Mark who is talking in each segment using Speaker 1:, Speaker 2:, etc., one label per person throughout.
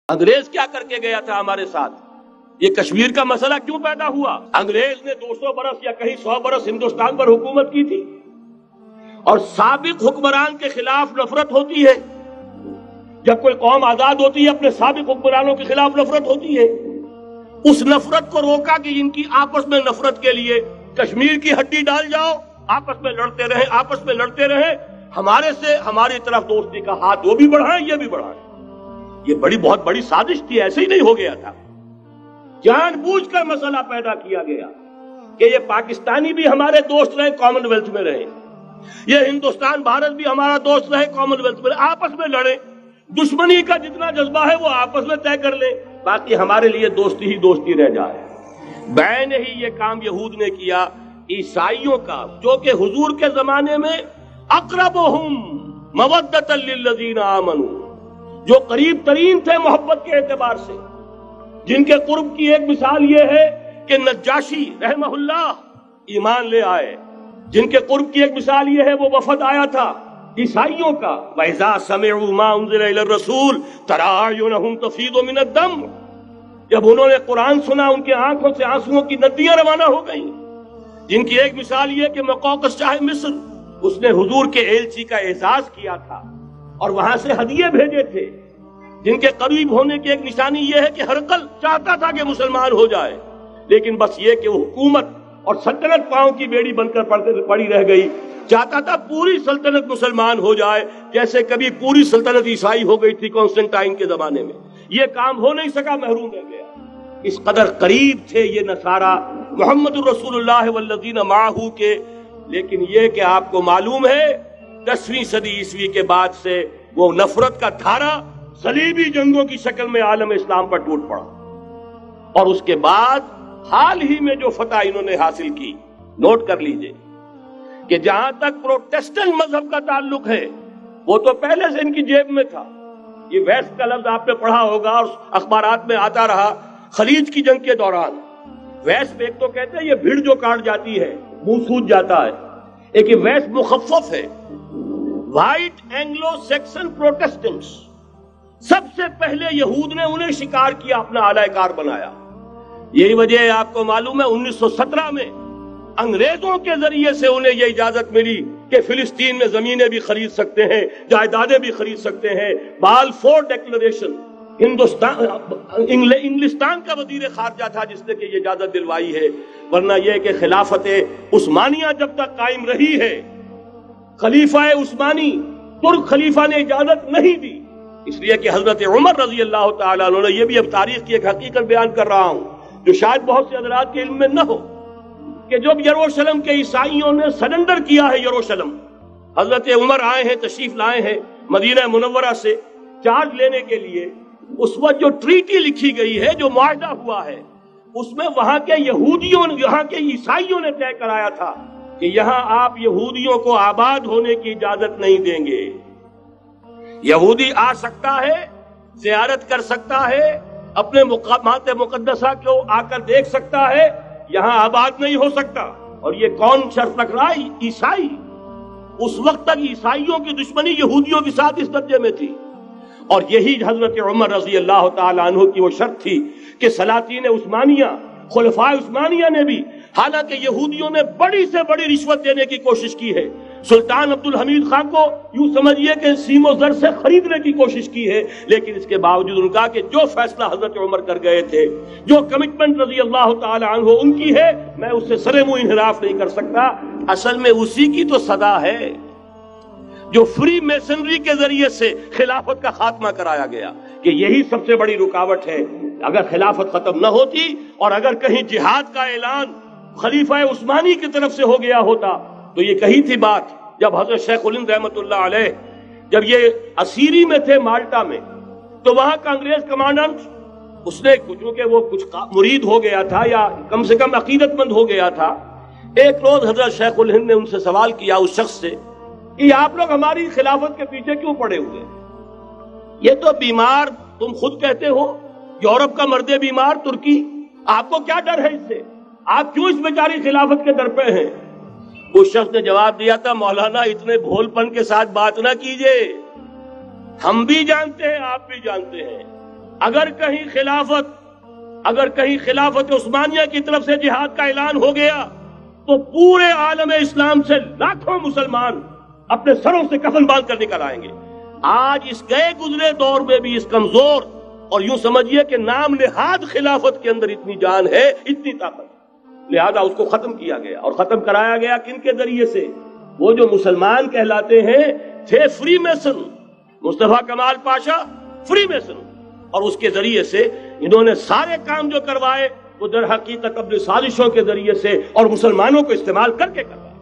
Speaker 1: انگریز کیا کر کے گیا تھا ہمارے ساتھ؟ یہ کشمیر کا مسئلہ کیوں پیدا ہوا؟ انگریز نے 200 برس یا کہیں 100 برس ہندوستان پر حکومت کی تھی، اور سابق حکمران کے خلاف نفرت ہوتی ہے۔ جب کوئی قوم آزاد ہوتی ہے اپنے سابق حکمرانوں کے خلاف نفرت ہوتی ہے۔ اس نفرت کو روکا کہ ان کی آپس میں نفرت کے لیے کشمیر کی ہڈی ڈال جاؤ، آپس میں لڑتے رہیں، ہمارے سے ہماری طرف دوستی کا ہاتھ وہ بھی بڑھائیں یہ بھی بڑھائیں۔ یہ بہت بڑی سازش تھی، ایسے ہی نہیں ہو گیا تھا، جان بوجھ کر مسئلہ پیدا کیا گیا کہ یہ پاکستانی بھی ہمارے دوست رہے، کامن ویلتھ میں رہے، یہ ہندوستان بھارت بھی ہمارا دوست رہے، کامن ویلتھ میں رہے، آپس میں لڑیں، دشمنی کا جتنا جذبہ ہے وہ آپس میں طے کر لیں، باقی ہمارے لیے دوستی ہی دوستی رہ جائے۔ بین ہی یہ کام یہود نے کیا عیسائیوں کا، جو کہ حضور کے زمانے میں اقربہم مودۃ للذین آمنوا، جو قریب ترین تھے محبت کے اعتبار سے، جن کے قرب کی ایک مثال یہ ہے کہ نجاشی رحمہ اللہ ایمان لے آئے، جن کے قرب کی ایک مثال یہ ہے وہ وفد آیا تھا عیسائیوں کا، وَإِذَا سَمِعُوا مَا أُنزِلَ إِلَى الرَّسُولِ تَرَىٰ أَعْيُنَهُمْ تَفِيضُ مِنَ الدَّمْعِ، جب انہوں نے قرآن سنا ان کے آنکھوں سے آنسوؤں کی ندیاں روانہ ہو گئیں۔ جن کی ایک مثال یہ کہ مقوقس شاہ مصر، اس نے حضور کے ایلچی کا اعزاز کیا تھا اور وہاں سے ہدیے بھیجے تھے۔ جن کے قریب ہونے کی ایک نشانی یہ ہے کہ ہرقل چاہتا تھا کہ مسلمان ہو جائے، لیکن بس یہ کہ وہ حکومت اور سلطنت پاؤں کی بیڑی بن کر پڑی رہ گئی، چاہتا تھا پوری سلطنت مسلمان ہو جائے، جیسے کبھی پوری سلطنت عیسائی ہو گئی تھی کانسٹنٹائن کے زمانے میں۔ یہ کام ہو نہیں سکا، محروم رہ گیا۔ اس قدر قریب تھے یہ نصارہ محمد الرسول اللہ والذین معہ کے، لیکن یہ کہ آپ کو معلوم ہے 10ویں صدی عیسوی کے بعد سے وہ نفرت کا دھارا صلیبی جنگوں کی شکل میں عالم اسلام پر ٹوٹ پڑا، اور اس کے بعد حال ہی میں جو فتح انہوں نے حاصل کی، نوٹ کر لیجئے کہ جہاں تک پروٹیسٹنٹ مذہب کا تعلق ہے وہ تو پہلے سے ان کی جیب میں تھا۔ یہ ویسٹ کا لفظ آپ نے پڑھا ہوگا اور اخبارات میں آتا رہا خلیج کی جنگ کے دوران۔ ویسٹ ایک تو کہتے ہیں یہ بھیڑ جو کاٹ جاتی ہے منہ سوج جاتا ہے، ایک یہ ویسٹ مخفف ہے، وائٹ اینگلو سیکسن پروٹیسٹنٹس۔ سب سے پہلے یہود نے انہیں شکار کیا، اپنا اعلی کار بنایا۔ یہی وجہ ہے آپ کو معلوم ہے 1917 میں انگریزوں کے ذریعے سے انہیں یہ اجازت ملی کہ فلسطین میں زمینیں بھی خرید سکتے ہیں، جائیدادیں بھی خرید سکتے ہیں۔ بالفور ڈیکلریشن، انگلستان کا وزیر خارجہ تھا جس نے کہ یہ اجازت دلوائی ہے، ورنہ یہ کہ خلافت عثمانیہ جب تک قائم رہی ہے، خلیفہ عثمانی ترک خلیفہ نے اجازت نہیں دی، اس لیے کہ حضرت عمر رضی اللہ تعالیٰ عنہ نے، یہ بھی اب تاریخ کی ایک حقیقت بیان کر رہا ہوں جو شاید بہت سے حضرات کے علم میں نہ ہو، کہ جب یروشلم کے عیسائیوں نے سرنڈر کیا ہے، یروشلم حضرت عمر آئے ہیں، تشریف لائے ہیں مدینہ منورہ سے چارج لینے کے لیے، اس وقت جو ٹریٹی لکھی گئی ہے، جو معاہدہ ہوا ہے، اس میں وہاں کے یہودیوں، یہاں کے عیسائیوں نے طے کرایا تھا کہ یہاں آپ یہودیوں کو آباد ہونے کی اجازت نہیں دیں گے۔ یہودی آ سکتا ہے، زیارت کر سکتا ہے، اپنے مقامات مقدسہ کو آ کر دیکھ سکتا ہے، یہاں آباد نہیں ہو سکتا۔ اور یہ کون شرط رکھ رہا ہے؟ عیسائی۔ اس وقت تک عیسائیوں کی دشمنی یہودیوں کے ساتھ اس درجے میں تھی، اور یہی حضرت عمر رضی اللہ تعالیٰ عنہ کی وہ شرط تھی کہ سلاطین عثمانیہ، خلفاء عثمانیہ نے بھی، حالانکہ یہودیوں نے بڑی سے بڑی رشوت دینے کی کوشش کی ہے، سلطان عبدالحمید خان کو یوں سمجھیے کہ سیم و زر سے خریدنے کی کوشش کی ہے، لیکن اس کے باوجود ان کا کہ جو فیصلہ حضرت عمر کر گئے تھے، جو کمٹمنٹ رضی اللہ تعالی عنہ ان کی ہے، میں اس سے سرے منہ انحراف نہیں کر سکتا۔ اصل میں اسی کی تو صدا ہے جو فری میسنری کے ذریعے سے خلافت کا خاتمہ کرایا گیا، کہ یہی سب سے بڑی رکاوٹ ہے۔ اگر خلافت ختم نہ ہوتی اور اگر کہیں جہاد کا اعلان خلیفہ عثمانی کی طرف سے ہو گیا ہوتا تو یہ کہی تھی بات، جب حضرت شیخ الہند رحمت اللہ علیہ جب یہ اسیری میں تھے مالٹا میں، تو وہاں کا انگریز کمانڈنٹ، اس نے چونکہ وہ کچھ مرید ہو گیا تھا یا کم سے کم عقیدت مند ہو گیا تھا، ایک روز حضرت شیخ الہند نے ان سے سوال کیا، اس شخص سے، کہ آپ لوگ ہماری خلافت کے پیچھے کیوں پڑے ہوئے؟ یہ تو بیمار، تم خود کہتے ہو یورپ کا مرد بیمار ترکی، آپ کو کیا ڈر ہے اس سے؟ آپ کیوں اس بیچاری خلافت کے در پہ ہیں؟ اس شخص نے جواب دیا تھا، مولانا اتنے بھول پن کے ساتھ بات نہ کیجئے، ہم بھی جانتے ہیں، آپ بھی جانتے ہیں اگر کہیں خلافت عثمانیہ کی طرف سے جہاد کا اعلان ہو گیا تو پورے عالم اسلام سے لاکھوں مسلمان اپنے سروں سے کفن باندھ کر نکل آئیں گے. آج اس گئے گزرے دور میں بھی اس کمزور اور یوں سمجھیے کہ نام نہاد خلافت کے اندر اتنی جان ہے, اتنی طاقت, لہذا اس کو ختم کیا گیا. اور ختم کرایا گیا کن کے ذریعے سے؟ وہ جو مسلمان کہلاتے ہیں تھے فری میسن, مصطفیٰ کمال پاشا فری میسن, اور اس کے ذریعے سے انہوں نے سارے کام جو کروائے وہ در حقیقت اپنی سازشوں کے ذریعے سے اور مسلمانوں کو استعمال کر کے کروائے.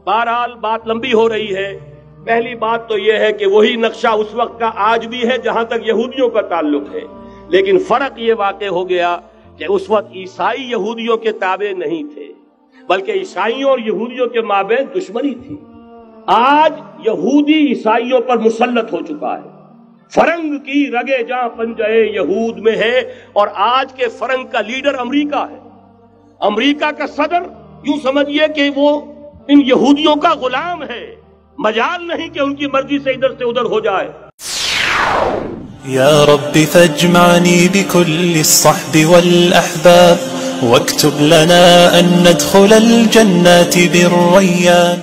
Speaker 1: بہرحال بات لمبی ہو رہی ہے. پہلی بات تو یہ ہے کہ وہی نقشہ اس وقت کا آج بھی ہے جہاں تک یہودیوں کا تعلق ہے, لیکن فرق یہ واقع ہو گیا کہ اس وقت عیسائی یہودیوں کے تابع نہیں تھے, بلکہ عیسائیوں اور یہودیوں کے مابین دشمنی تھی. آج یہودی عیسائیوں پر مسلط ہو چکا ہے. فرنگ کی رگے جاں پنجے یہود میں ہے, اور آج کے فرنگ کا لیڈر امریکہ ہے. امریکہ کا صدر یوں سمجھیے کہ وہ ان یہودیوں کا غلام ہے, مجال نہیں کہ ان کی مرضی سے ادھر سے ادھر ہو جائے.
Speaker 2: یا رب فاجمعنی بكل الصحب والأحباب واكتب لنا أن ندخل الجنات بالريان.